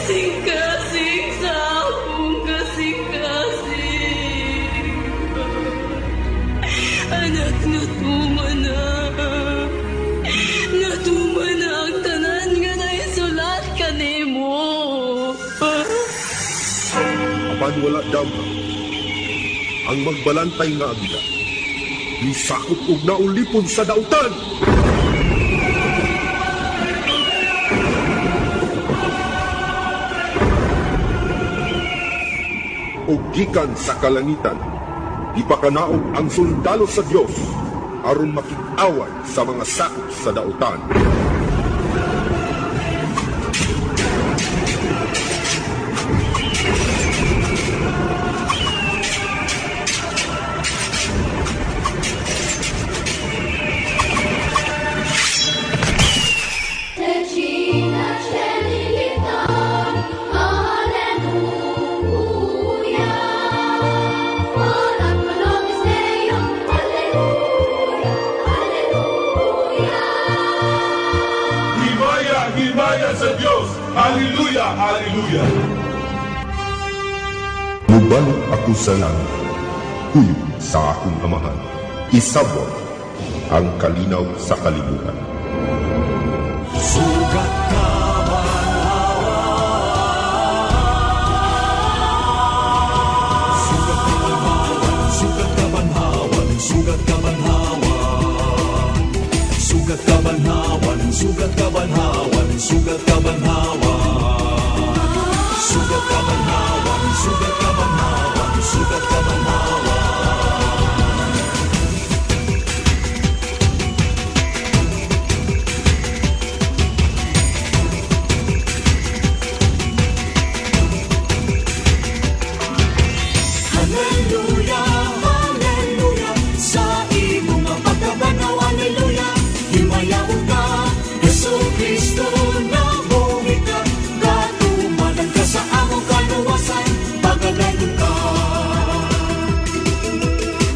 kasing-kasing sa akong kasing-kasing. Anak, natuman na. Natuman na ang tanan nga naisulat ka nimo. Apan wala damha. Ang magbalantay nga agila, nisakop og naulipon sa dautan. O gikan sa kalangitan, ipakanaog ang sundalo sa Dios aron makig-away sa mga sakop sa dautan. Himaya sa Diyos! Hallelujah! Hallelujah! Mubalik ako sa langit, kuyog sa akong amahan, isabot ang kalinaw sa kalibutan. Sugat ka banhawan, sugat ka banhawan, sugat ka banhawan, sugat ka banhawan, sugat ka banhawan, sugat ka banhawan, sugat ka banhawan, sugat ka banhawan, sugat ka banhawan, sugat ka banhawan. Hallelujah, hallelujah, sa imong nga pagkabanaw, hallelujah, himayawon ka, Yesu Kristo na buhi ka, katumanan ka sa among kaluwasan, pagalayon ka.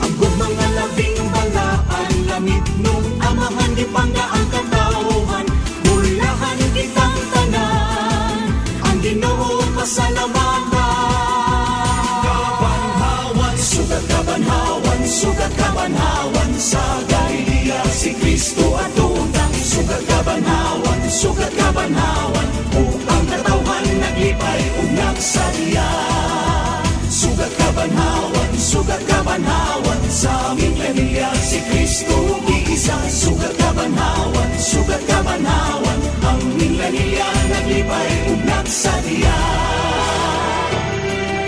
Ang mga labing balaan, langit nung amahan, di pangga ang katauhan, mulahan kitang tanan, ang Ginoo pasalamatan. Sugat kabanhawan, sugat kabanhawan, sa Galilea si Kristo at utang. Sugat kabanhawan, sugat kabanhawan, upang katawhan naglipay ug nagsadya. Sugat kabanhawan, sa aming Galilea si Kristo iisa. Sugat kabanhawan, ang aming Galilea naglipay ug nagsadya.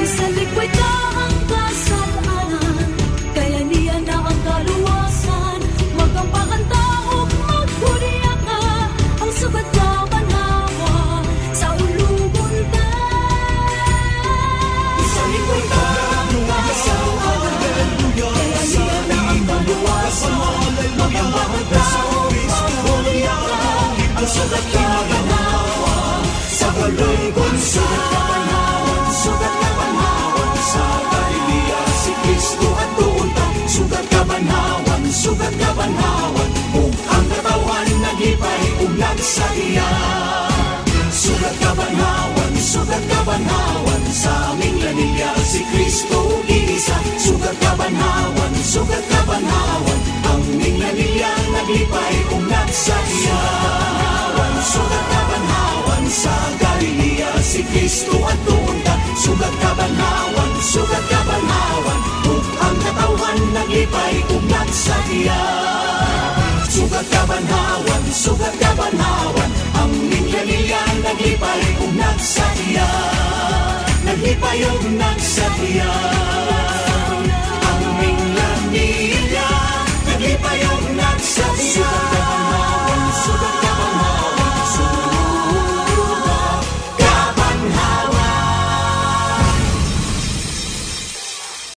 Sa likwid na ang kasalanan, kaya niya na ang kaluwasan. Magampakan taong magpuriya ka, ang sugat ka banhawa sa ulubon ka. Sa likwid na ang kasalanan, kaya niya na ang kaluwasan. Magampakan taong magpuriya ka, ang sugat ka banhawa sa ulubon ka. Sugat ka banhawan, sa Galilea si Kristo at tuuntang. Sugat ka banhawan, ug ang katawhan naglipay ug nagsadya. Sugat ka banhawan, sa aming Galilea si Kristo iisa. Sugat ka banhawan, ang aming Galilea naglipay ug nagsadya. Sugat ka banhawan, sa Galilea si Kristo at tuuntang. Sugat ka banhawan, ug ang katawhan naglipay ug nagsadya. Sugat ka banhawan, ang aming Galilea naglipay ug nagsadya. Naglipay ug nagsadya.